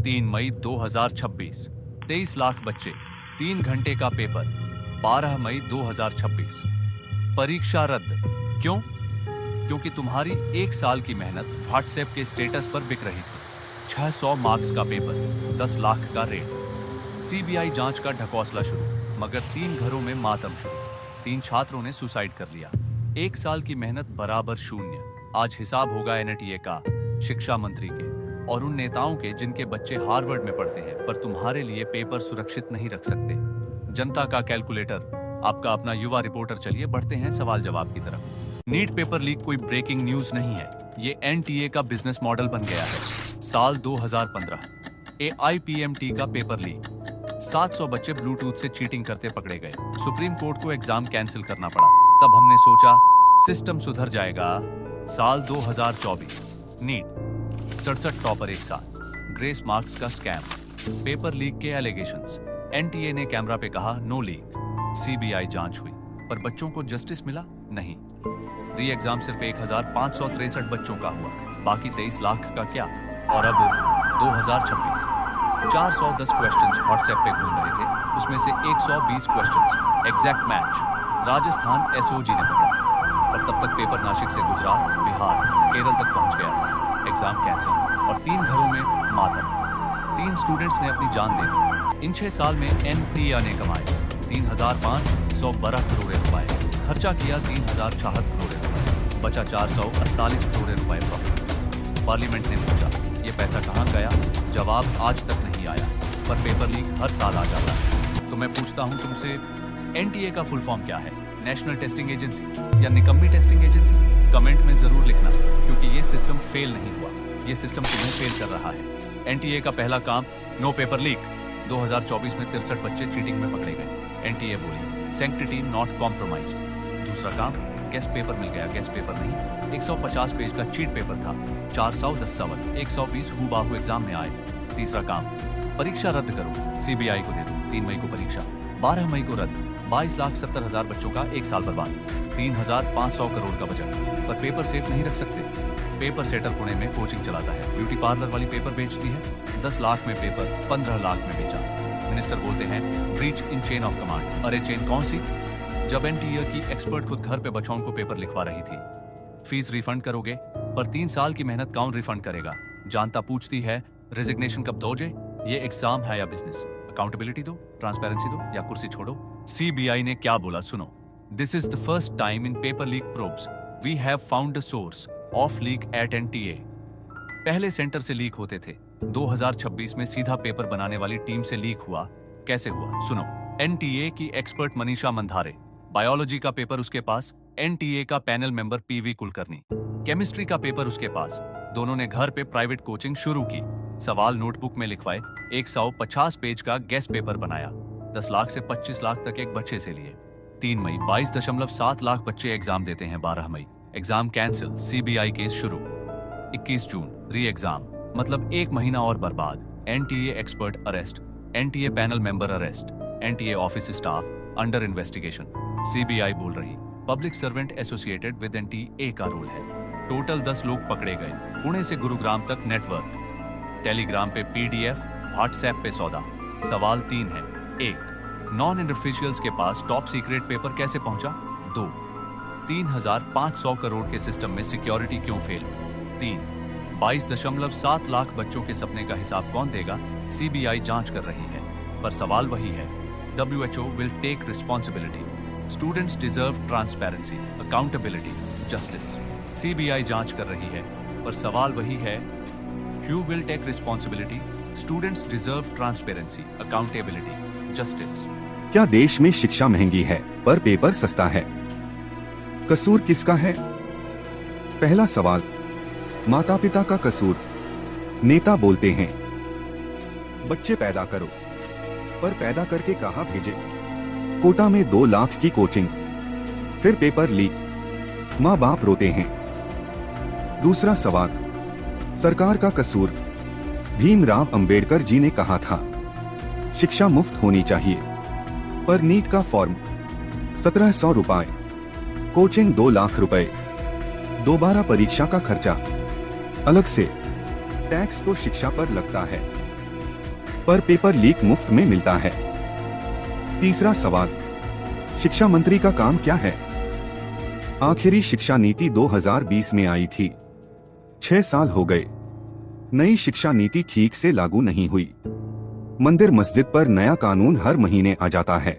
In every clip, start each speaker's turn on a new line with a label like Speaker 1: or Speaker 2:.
Speaker 1: 3 मई 2026। 23 लाख बच्चे, 3 घंटे का पेपर। 12 मई 2026। परीक्षा रद्द। क्यों? क्योंकि तुम्हारी 1 साल की मेहनत व्हाट्सएप के स्टेटस पर बिक रही थी। 600 मार्क्स का पेपर, 10 लाख का रेट। सीबीआई जांच का ढकोसला शुरू, मगर 3 घरों में मातम शुरू। 3 छात्रों ने सुसाइड कर लिया। 1 साल की मेहनत बराबर शून्य। आज हिसाब होगा एनटीए का, शिक्षा मंत्री के और उन नेताओं के जिनके बच्चे हार्वर्ड में पढ़ते हैं पर तुम्हारे लिए पेपर सुरक्षित नहीं रख सकते। जनता का कैलकुलेटर, आपका अपना युवा रिपोर्टर। चलिए बढ़ते हैं सवाल जवाब की तरफ। नीट पेपर लीक कोई ब्रेकिंग न्यूज नहीं है, ये एनटीए का बिजनेस मॉडल बन गया है। साल 2015, एआईपीएमटी का पेपर लीक। 700 बच्चे ब्लूटूथ से चीटिंग करते पकड़े गए। सुप्रीम कोर्ट को एग्जाम कैंसिल करना पड़ा। तब हमने सोचा सिस्टम सुधर जाएगा। साल 2024, नीट 67 टॉपर एक साथ। ग्रेस मार्क्स का स्कैम, पेपर लीक के एलिगेशंस। एनटीए ने कैमरा पे कहा नो लीक। सीबीआई जांच हुई पर बच्चों को जस्टिस मिला नहीं। री एग्जाम सिर्फ 1563 बच्चों का हुआ, बाकी 23 लाख का क्या। और अब 2026, 410 क्वेश्चंस व्हाट्सएप पे घूम रहे थे, उसमें से 120 questions exact match Rajasthan SOG ने पकड़ा। और तब तक पेपर नासिक से गुजरात, बिहार, केरल तक पहुंच गया था। एग्जाम कैंसिल और 3 घरों में मातम। 3 स्टूडेंट्स ने अपनी जान दे दी। इन 6 साल में एनटीए ने कमाए 3,512 करोड़ रुपए, खर्चा किया 3,066 करोड़ रुपए, बचा 448 करोड़ रुपए प्रॉफिट। पार्लियामेंट ने पूछा ये पैसा कहाँ गया? जवाब आज तक नहीं आया, पर पेपर लीक हर साल आ जाता है। तो मैं पूछता हूँ तुमसे, एनटीए का फुल फॉर्म क्या है? नेशनल टेस्टिंग एजेंसी या निकम्मी टेस्टिंग एजेंसी? कमेंट में जरूर लिखना, क्योंकि ये सिस्टम फेल नहीं हुआ, ये सिस्टम तुम्हें फेल कर रहा है। एनटीए का पहला काम नो पेपर लीक। 2024 में 63 बच्चे चीटिंग में पकड़े गए। एनटीए बोली सैंक्टिटी नॉट कॉम्प्रोमाइज्ड। दूसरा काम गेस्ट पेपर मिल गया। गेस्ट पेपर नहीं, 150 पेज का चीट पेपर था। 410 सवाल, 120 हूबहू एग्जाम में आए। तीसरा काम परीक्षा रद्द करो, सीबीआई को दे दो। 3 मई को परीक्षा, 12 मई को रद्द। 22,70,000 बच्चों का 1 साल बर्बाद। 3,500 करोड़ का बजट, पर पेपर सेफ नहीं रख सकते। पेपर सेटर पुणे में कोचिंग चलाता है। ब्यूटी पार्लर वाली पेपर बेचती है। 10 लाख में पेपर 15 लाख में बेचा। मिनिस्टर बोलते हैं breach in chain of command. अरे चेन कौन सी? जब एनटीए की एक्सपर्ट खुद घर पे बच्चों को पेपर लिखवा रही थी। फीस रिफंड करोगे, पर 3 साल की मेहनत कौन रिफंड करेगा? जानता पूछती है रेजिग्नेशन कब दोगे? ये एग्जाम है या बिजनेस? अकाउंटेबिलिटी दो, ट्रांसपेरेंसी दो या कुर्सी छोड़ो। सीबीआई ने क्या बोला सुनो। This is the first time in paper leak probes we have found the source of leak at NTA. पहले सेंटर से लीक होते थे, 2026 में सीधा पेपर बनाने वाली टीम से लीक हुआ। कैसे हुआ सुनो। एनटीए की एक्सपर्ट मनीषा मंधारे, बायोलॉजी का पेपर उसके पास। एनटीए का panel member PV Kulkarni, chemistry का पेपर उसके पास। दोनों ने घर पे प्राइवेट कोचिंग शुरू की। सवाल नोटबुक में लिखवाए, 150 पेज का गेस्ट पेपर बनाया। 10 लाख से 25 लाख तक एक बच्चे से लिए। 3 मई 22.7 लाख बच्चे एग्जाम देते हैं। 12 मई एग्जाम कैंसिल, सीबीआई केस शुरू। 21 जून री एग्जाम, मतलब 1 महीना और बर्बाद। NTA expert arrest, NTA panel member arrest, NTA office staff under investigation. CBI बोल रही public servant associated with NTA का रोल है। टोटल 10 लोग पकड़े गए। पुणे से गुरुग्राम तक नेटवर्क, टेलीग्राम पे पीडीएफ, व्हाट्सएप पे सौदा। सवाल 3 है। 1, नॉन इंडिविजुअल्स के पास टॉप सीक्रेट पेपर कैसे पहुंचा? 2, 3,500 करोड़ के सिस्टम में सिक्योरिटी क्यों फेल? 3, 22.7 लाख बच्चों के सपने का हिसाब कौन देगा? सीबीआई जांच कर रही है, पर सवाल वही है। WHO will take responsibility. Students deserve transparency, accountability, justice. CBI जांच कर रही है, पर सवाल वही है। Who will take responsibility? Students deserve transparency, accountability, justice.
Speaker 2: क्या देश में शिक्षा महंगी है पर पेपर सस्ता है? कसूर किसका है? पहला सवाल, माता पिता का कसूर। नेता बोलते हैं बच्चे पैदा करो, पर पैदा करके कहां भेजे? कोटा में 2 लाख की कोचिंग, फिर पेपर लीक, माँ बाप रोते हैं। दूसरा सवाल, सरकार का कसूर। भीमराव अंबेडकर जी ने कहा था शिक्षा मुफ्त होनी चाहिए, पर नीट का फॉर्म 1700 रुपए, कोचिंग 2 लाख रुपए, दोबारा परीक्षा का खर्चा अलग से, टैक्स तो शिक्षा पर लगता है। पर पेपर लीक मुफ्त में मिलता है। तीसरा सवाल, शिक्षा मंत्री का काम क्या है? आखिरी शिक्षा नीति 2020 में आई थी। 6 साल हो गए, नई शिक्षा नीति ठीक से लागू नहीं हुई। मंदिर मस्जिद पर नया कानून हर महीने आ जाता है।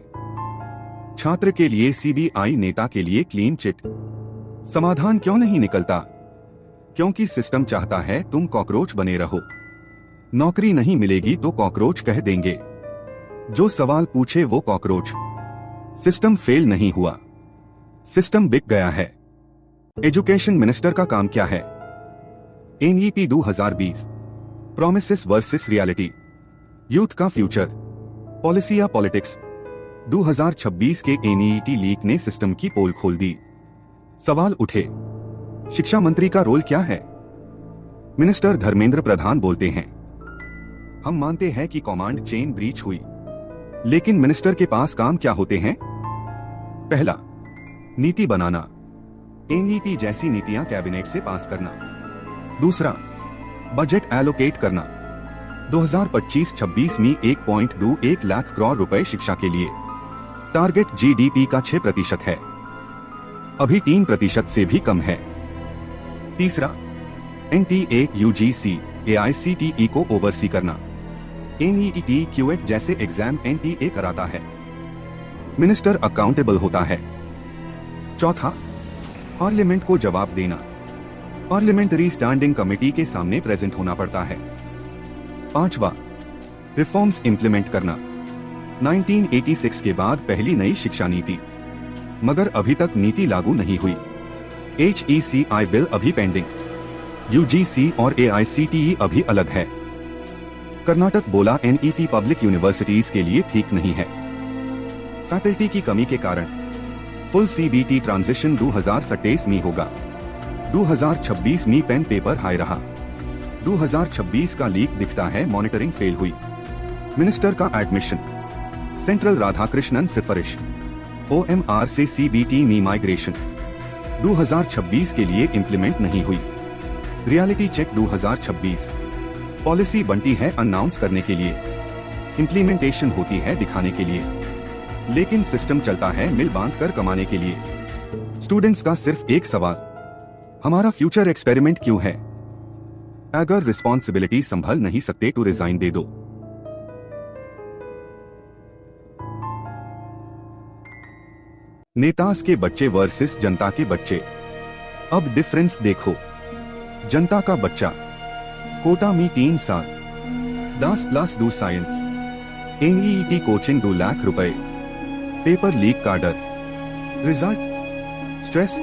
Speaker 2: छात्र के लिए सीबीआई, नेता के लिए क्लीन चिट। समाधान क्यों नहीं निकलता? क्योंकि सिस्टम चाहता है तुम कॉकरोच बने रहो। नौकरी नहीं मिलेगी तो कॉकरोच कह देंगे, जो सवाल पूछे वो कॉकरोच। सिस्टम फेल नहीं हुआ, सिस्टम बिक गया है। एजुकेशन मिनिस्टर का काम क्या है? NEP 2020, promises versus reality, youth का फ्यूचर, पॉलिसी या पॉलिटिक्स। 2026 के एनईटी लीक ने सिस्टम की पोल खोल दी। सवाल उठे, शिक्षा मंत्री का रोल क्या है? मिनिस्टर धर्मेंद्र प्रधान बोलते हैं, हम मानते हैं कि कमांड चेन ब्रीच हुई, लेकिन मिनिस्टर के पास काम क्या होते हैं? पहला, नीति बनाना, एनईपी जैसी नीतियां कैबिनेट से पास करना। दूसरा, बजट एलोकेट करना। 2025-26 में 1.21 लाख करोड़ रुपए शिक्षा के लिए। टारगेट जीडीपी का 6% है, अभी 3% से भी कम है। तीसरा, एनटीए, यूजीसी, एआईसीटीई को ओवरसी करना। एनईटी, क्यूएट जैसे एग्जाम एनटीए कराता है, मिनिस्टर अकाउंटेबल होता है। चौथा, पार्लियामेंट को जवाब देना, पार्लियामेंट्री स्टैंडिंग कमेटी के सामने प्रेजेंट होना पड़ता है। पांचवा, रिफॉर्म्स इंप्लीमेंट करना। 1986 के बाद पहली नई शिक्षा नीति, मगर अभी तक नीति लागू नहीं हुई। HECI बिल अभी पेंडिंग, यूजीसी और एआईसीटीई अभी अलग है। कर्नाटक बोला एनईटी पब्लिक यूनिवर्सिटीज के लिए ठीक नहीं है। फैकल्टी की कमी के कारण फुल सीबीटी ट्रांजिशन 2027 में होगा। 2026 में पेन पेपर हाई रहा। 2026 का लीक दिखता है, मॉनिटरिंग फेल हुई। मिनिस्टर का एडमिशन, सेंट्रल राधाकृष्णन सिफारिश, OMR से सीबीटी में माइग्रेशन 2026 के लिए इंप्लीमेंट नहीं हुई। रियलिटी चेक 2026, पॉलिसी बनती है अनाउंस करने के लिए, इंप्लीमेंटेशन होती है दिखाने के लिए, लेकिन सिस्टम चलता है मिल बांध कर कमाने के लिए। स्टूडेंट्स का सिर्फ एक सवाल, हमारा फ्यूचर एक्सपेरिमेंट क्यों है? अगर रिस्पॉन्सिबिलिटी संभल नहीं सकते तो रिजाइन दे दो। नेताज के बच्चे वर्सेस जनता के बच्चे। अब डिफरेंस देखो। जनता का बच्चा, कोटा में 3 साल, 10+ do science, NET coaching 2 lakh रुपए, पेपर लीक का डर, result, stress,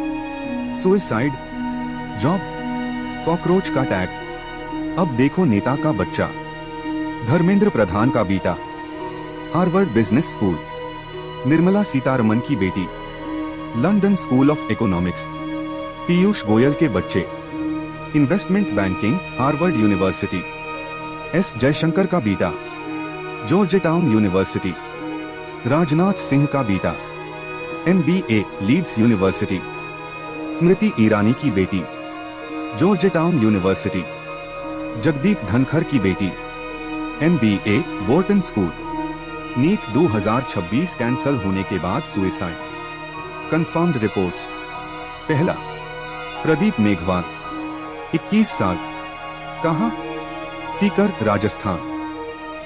Speaker 2: suicide, job, cockroach का टैग। अब देखो नेता का बच्चा, धर्मेंद्र प्रधान का बेटा, Harvard business school, Nirmala Sitharaman की बेटी, London school of economics, Piyush Goyal के बच्चे, investment banking, Harvard university, S Jaishankar का बेटा, George town university, Rajnath Singh का बेटा, MBA, Leeds university, Smriti Irani की बेटी, George town university, Jagdeep Dhankhar की बेटी, MBA, बोर्टन स्कूल। नीट 2026 कैंसल होने के बाद सुइसाइड, कंफर्म्ड रिपोर्ट्स। पहला, प्रदीप मेघवाल, 21 साल, कहां? सीकर, राजस्थान।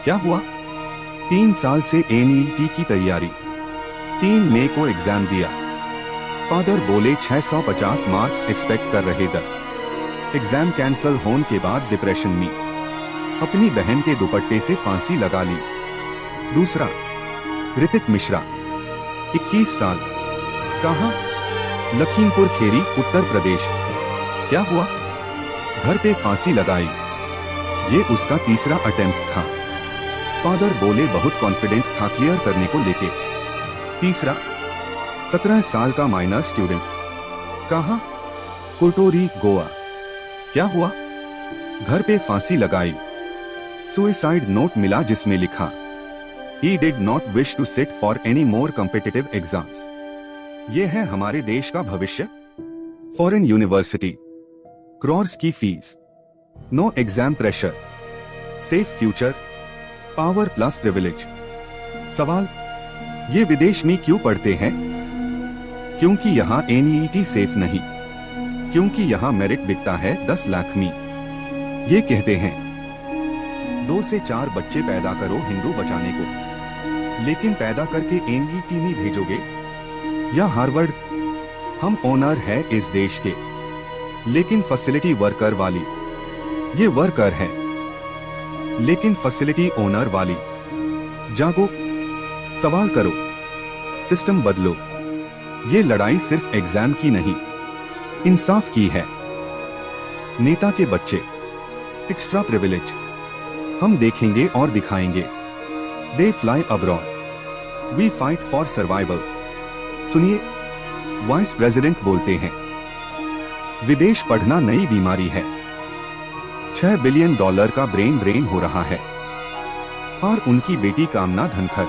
Speaker 2: क्या हुआ? 3 साल से एनईटी की तैयारी, 3 मई को एग्जाम दिया। फादर बोले 650 मार्क्स एक्सपेक्ट कर रहे थे। एग्जाम कैंसल होने के बाद डिप्रेशन में, अपनी बहन के दुपट्टे से फांसी लगा ली। दूसरा, ऋतिक मिश्रा, 21 साल, कहां? लखीमपुर खीरी, उत्तर प्रदेश। क्या हुआ? घर पे फांसी लगाई। ये उसका तीसरा अटेम्प्ट था। फादर बोले बहुत कॉन्फिडेंट था क्लियर करने को लेके। तीसरा, 17 साल का माइनर स्टूडेंट, कहां? कोटोरी, गोवा। क्या हुआ? घर पे फांसी लगाई। सुइसाइड नोट मिला जिसमें लिखा, He did not wish to sit for any more competitive exams. ये है हमारे देश का भविष्य। फॉरेन यूनिवर्सिटी, क्रॉर्स की fees, no exam pressure, safe future, power plus privilege. सवाल, ये विदेश में क्यों पढ़ते हैं? क्योंकि यहाँ NEET सेफ नहीं, क्योंकि यहाँ मेरिट बिकता है 10 लाख में। ये कहते हैं 2 से 4 बच्चे पैदा करो हिंदू बचाने को, लेकिन पैदा करके NEET में भेजोगे या हार्वर्ड? हम ओनर है इस देश के, लेकिन फैसिलिटी वर्कर वाली। ये वर्कर है, लेकिन फैसिलिटी ओनर वाली। जागो, सवाल करो, सिस्टम बदलो। ये लड़ाई सिर्फ एग्जाम की नहीं, इंसाफ की है। नेता के बच्चे, एक्स्ट्रा प्रिविलेज। हम देखेंगे और दिखाएंगे। They fly abroad, we fight for survival. सुनिए, वाइस प्रेसिडेंट बोलते हैं, विदेश पढ़ना नई बीमारी है। $6 बिलियन का ब्रेन ड्रेन हो रहा है। और उनकी बेटी कामना धनखर,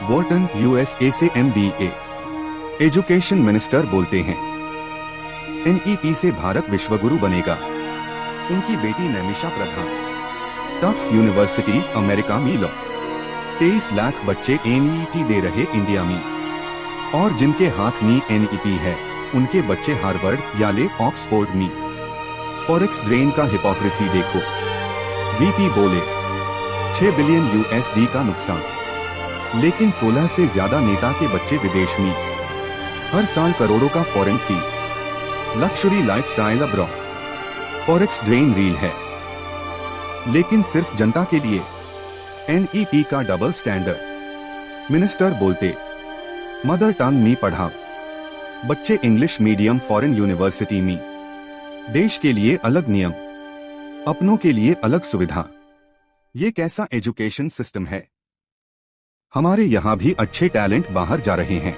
Speaker 2: बोल्टन USA से MBA। एजुकेशन मिनिस्टर बोलते हैं, NEP से भारत विश्वगुरु बनेगा। उनकी बेटी नैमिषा प्रधान, टफ्स यूनिवर्सिटी अमेरिका में लॉ। 23 लाख बच्चे NEET दे रहे इंडिया में, और जिनके हाथ में NEP है उनके बच्चे हार्वर्ड, याले, ऑक्सफोर्ड में। फॉरेक्स ड्रेन का हिपोक्रेसी देखो। VP बोले $6 बिलियन का नुकसान, लेकिन 16 से ज्यादा नेता के बच्चे विदेश में। हर साल करोड़ों का foreign fees, luxury lifestyle abroad. Forex drain reel है, लेकिन सिर्फ जनता के लिए। NEP का डबल स्टैंडर्ड। मिनिस्टर बोलते, मदर टंग में पढ़ाओ बच्चे इंग्लिश मीडियम फॉरेन यूनिवर्सिटी में। देश के लिए अलग नियम, अपनों के लिए अलग सुविधा। ये कैसा एजुकेशन सिस्टम है? हमारे यहां भी अच्छे टैलेंट बाहर जा रहे हैं।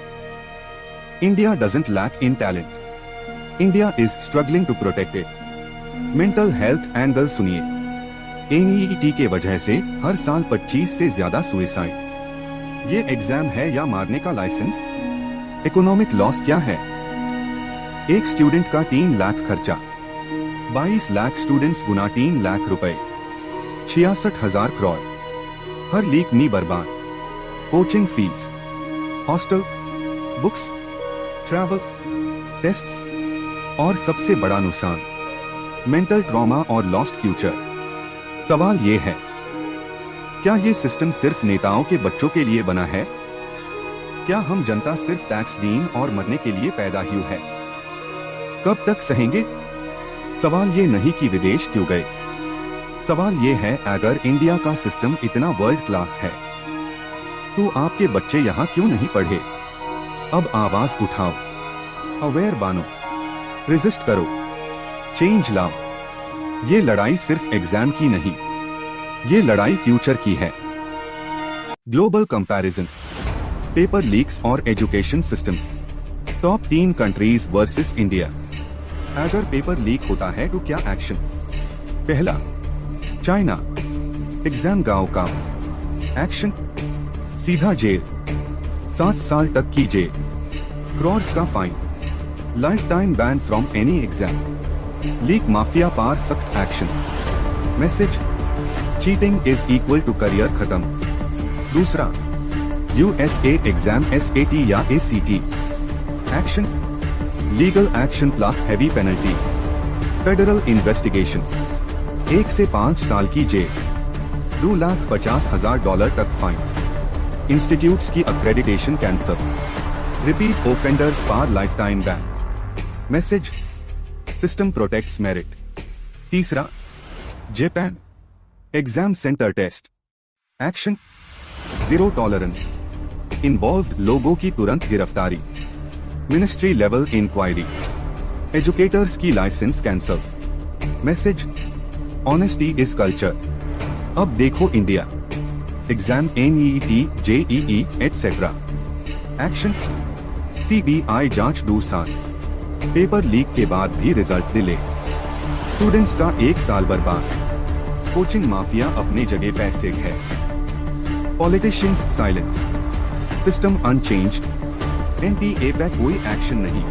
Speaker 2: India doesn't lack in talent, India is struggling to protect it. Mental health angle सुनिए। NEET के वजह से हर साल 25 से ज्यादा सुइसाइड। ये एग्जाम है या मारने का लाइसेंस? इकोनॉमिक लॉस क्या है? एक स्टूडेंट का 3 लाख खर्चा, 22 लाख स्टूडेंट्स गुना 3 लाख रुपए, 66,000 करोड़। हर लीक में बर्बाद। Coaching fees, hostel, books, travel, tests, और सबसे बड़ा नुकसान मेंटल ट्रॉमा और लॉस्ट फ्यूचर। सवाल ये है, क्या ये सिस्टम सिर्फ नेताओं के बच्चों के लिए बना है? क्या हम जनता सिर्फ टैक्स दीन और मरने के लिए पैदा हुई है? कब तक सहेंगे? सवाल ये नहीं कि विदेश क्यों गए, सवाल ये है अगर इंडिया का सिस्टम इतना वर्ल्ड क्लास है तो आपके बच्चे यहाँ क्यों नहीं पढ़े? अब आवाज उठाओ, अवेयर बनो, रेजिस्ट करो, चेंज लाओ। ये लड़ाई सिर्फ एग्जाम की नहीं, ये लड़ाई फ्यूचर की है। ग्लोबल कंपैरिजन, पेपर लीक्स और education system. Top 3 countries versus India. अगर पेपर लीक होता है तो क्या एक्शन? पहला, चाइना, एग्जाम गांव का एक्शन, सीधा जेल, 7 साल तक की जेल, करोड़्स का fine, life time ban from any exam. Leak mafia पार सख्त action. Message, cheating is equal to career खत्म। दूसरा, USA एग्जाम SAT या ACT action, legal action plus heavy penalty, federal investigation, 1 से 5 साल की जेल, $250,000 तक फाइन, इंस्टीट्यूट्स की अक्रेडिटेशन कैंसल, रिपीट ओफेंडर्स पार life time ban. Message, system protects merit. तीसरा, Japan, exam centre test action, zero tolerance, involved लोगों की तुरंत गिरफ्तारी, मिनिस्ट्री लेवल इंक्वायरी, एजुकेटर्स की licence cancel. Message, honesty is culture. अब देखो India, exam NEET JEE etcetera action, CBI जांच 2 साल, पेपर लीक के बाद भी रिजल्ट डिले, स्टूडेंट्स का 1 साल बर्बाद, कोचिंग माफिया अपनी जगह पैसे है, politicians silent, system unchanged, NTA पे कोई एक्शन नहीं।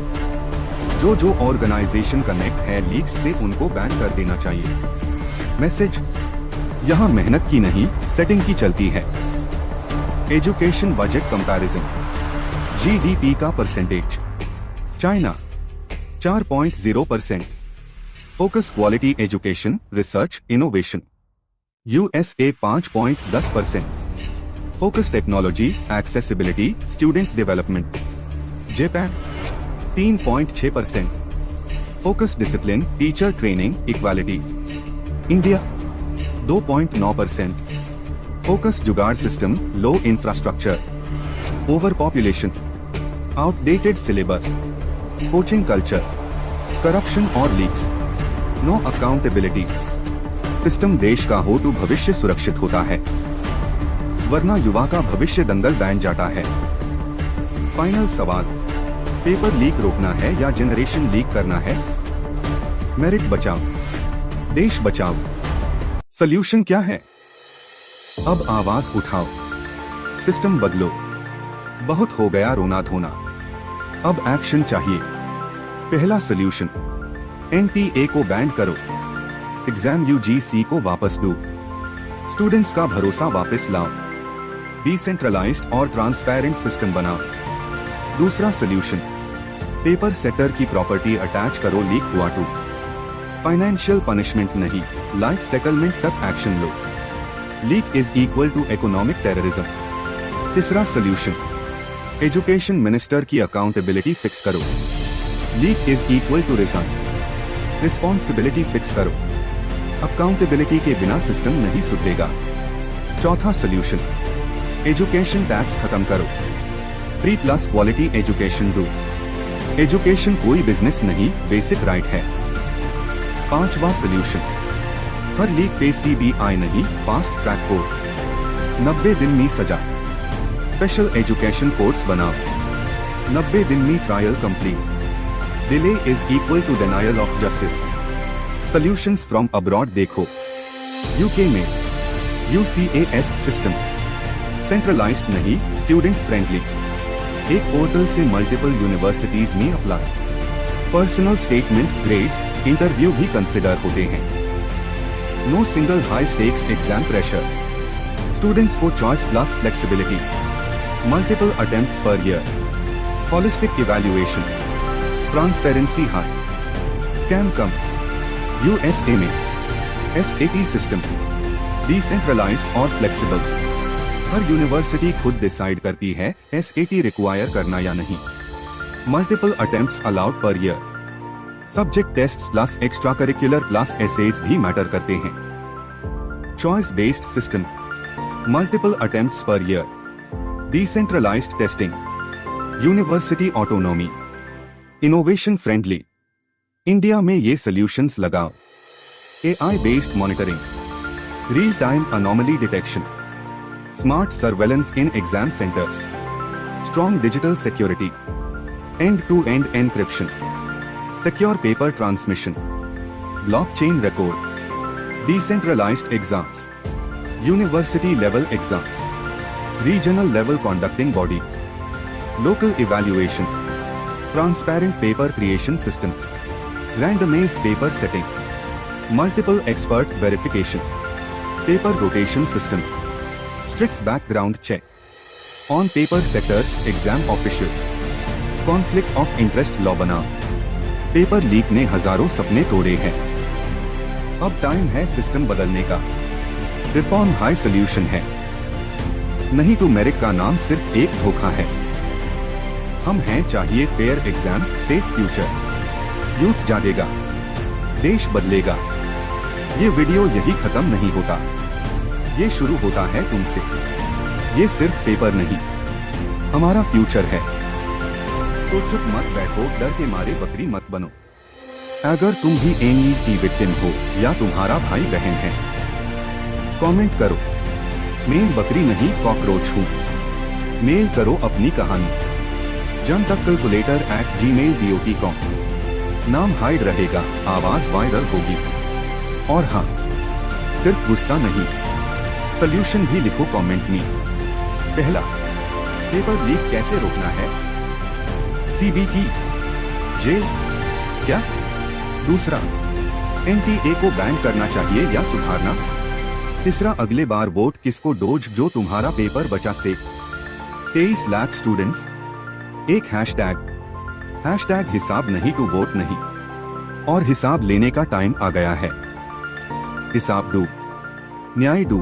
Speaker 2: जो ऑर्गेनाइजेशन कनेक्ट है लीक्स से उनको बैन कर देना चाहिए। मैसेज, यहाँ मेहनत की नहीं, सेटिंग की चलती है। एजुकेशन बजट कंपैरिजन, जीडीपी का percentage. China 4.0%। Focus quality education, research, innovation. USA 5.10%। Focus technology, accessibility, student development. Japan 3.6%। Focus discipline, teacher training, equality. India 2.9%। Focus jugaad system, low infrastructure. Over population, outdated syllabus, coaching culture, corruption और leaks, no accountability. System देश का हो तो भविष्य सुरक्षित होता है, वरना युवा का भविष्य दंगल बन जाता है। फाइनल सवाल, पेपर लीक रोकना है या जनरेशन लीक करना है? मेरिट बचाओ, देश बचाओ। सॉल्यूशन क्या है? अब आवाज उठाओ, सिस्टम बदलो। बहुत हो गया रोना धोना, अब एक्शन चाहिए। पहला सॉल्यूशन, एनटीए को बैन करो। एग्जाम यूजीसी को वापस दो। स्टूडेंट्स का भरोसा वापस लाओ। डिसेंट्रलाइज्ड और ट्रांसपेरेंट सिस्टम बनाओ। दूसरा सॉल्यूशन, पेपर सेटर की प्रॉपर्टी अटैच करो लीक हुआ टू। फाइनेंशियल पनिशमेंट नहीं, लाइफ सेटलमेंट तक एक्शन लो। Leak is equal to economic terrorism. तीसरा सॉल्यूशन, एजुकेशन मिनिस्टर की अकाउंटेबिलिटी फिक्स करो। Leak is equal to resign. Responsibility fix करो। अकाउंटेबिलिटी के बिना सिस्टम नहीं सुधरेगा। चौथा सॉल्यूशन, एजुकेशन टैक्स खत्म करो। फ्री प्लस क्वालिटी एजुकेशन दो। एजुकेशन कोई बिजनेस नहीं, बेसिक राइट है। पांचवा सॉल्यूशन, हर लीक पे सीबीआई नहीं, फास्ट ट्रैक कोर्ट। 90 दिन में सजा। स्पेशल एजुकेशन कोर्स बनाओ। 90 दिन में trial complete. Delay is equal to denial of justice. Solutions from abroad देखो। यूके में यूसीएस सिस्टम, सेंट्रलाइज्ड नहीं, स्टूडेंट फ्रेंडली। एक पोर्टल से मल्टीपल यूनिवर्सिटीज में apply. Personal statement, grades, interview भी कंसिडर होते हैं। No single high stakes exam pressure. Students को choice plus flexibility. Multiple attempts per year. Holistic evaluation. Transparency high. Scam कम। USA में SAT system, decentralised और flexible. हर university खुद decide करती है एसएटी रिक्वायर करना या नहीं। Multiple attempts allowed per year. Subject tests plus extra curricular plus essays भी मैटर करते हैं। Choice based system, multiple attempts per year. Decentralised testing. University autonomy. Innovation friendly. India में ये सॉल्यूशंस लगाओ। AI based monitoring. Real time anomaly detection. Smart surveillance in exam centres. Strong digital security. end-to-end encryption, secure paper transmission, blockchain record, decentralized exams, university level exams, regional level conducting bodies, local evaluation, transparent paper creation system, randomized paper setting, multiple expert verification, paper rotation system, strict background check, on paper setters, exam officials, conflict of interest law बना। Paper leak ने हजारों सपने तोड़े हैं। अब time है system बदलने का। रिफॉर्म हाई सॉल्यूशन है, नहीं तो मेरिट का नाम सिर्फ एक धोखा है। हम हैं चाहिए fair exam, safe future. Youth जागेगा, देश बदलेगा। ये वीडियो यही खत्म नहीं होता, ये शुरू होता है तुमसे। ये सिर्फ पेपर नहीं, हमारा फ्यूचर है। तो चुप मत बैठो, डर के मारे बकरी मत बनो। अगर तुम भी एनईटी विक्टिम हो या तुम्हारा भाई बहन है, कमेंट करो। मैं बकरी नहीं कॉकरोच हूँ। मेल करो अपनी कहानी jantakcalculator@gmail.com। नाम हाइड रहेगा, आवाज वायरल होगी। और हाँ, सिर्फ गुस्सा नहीं, सॉल्यूशन भी लिखो कमेंट में। पहला, पेपर लीक कैसे रोकना है? सीबीटी, जेल, क्या? दूसरा, एनटीए को बैन करना चाहिए या सुधारना? तीसरा, अगले बार वोट किसको डोज जो तुम्हारा पेपर बचा से। 23 लाख स्टूडेंट्स। एक हैशटैग हिसाब नहीं टू वोट नहीं, और हिसाब लेने का टाइम आ गया है। हिसाब डू, न्याय डू,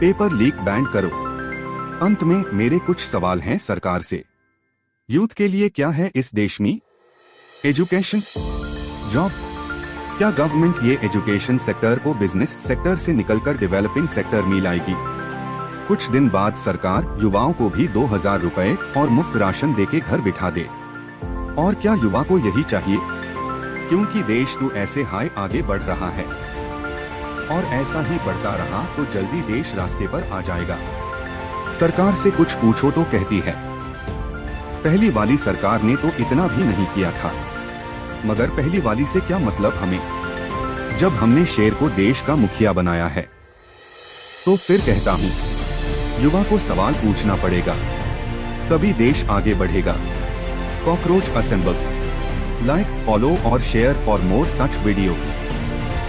Speaker 2: पेपर लीक बैंड करो। अंत में मेरे कुछ सवाल हैं सरकार से। यूथ के लिए क्या है इस देश में? Education, job. क्या गवर्नमेंट ये एजुकेशन सेक्टर को बिजनेस सेक्टर से निकलकर डेवलपिंग सेक्टर में लाएगी? कुछ दिन बाद सरकार युवाओं को भी 2000 रुपए और मुफ्त राशन देके घर बिठा दे। और क्या युवा को यही चाहिए? क्योंकि देश तो ऐसे हाई आगे बढ़ रहा है, और ऐसा ही बढ़ता रहा तो जल्दी देश रास्ते पर आ जाएगा। सरकार से कुछ पूछो तो कहती है, पहली वाली सरकार ने तो इतना भी नहीं किया था। मगर पहली वाली से क्या मतलब हमें, जब हमने शेर को देश का मुखिया बनाया है। तो फिर कहता हूँ, युवा को सवाल पूछना पड़ेगा, तभी देश आगे बढ़ेगा। Cockroach assemble. लाइक, फॉलो और share for more such videos.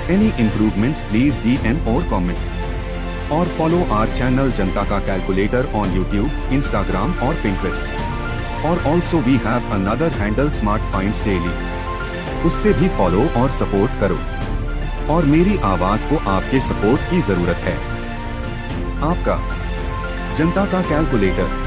Speaker 2: Any improvements please DM और कमेंट। और फॉलो आवर चैनल जनता का कैलकुलेटर ऑन YouTube, Instagram और Pinterest। और also we have another handle smart finds daily, उससे भी फॉलो और सपोर्ट करो। और मेरी आवाज को आपके सपोर्ट की जरूरत है। आपका जनता का कैलकुलेटर।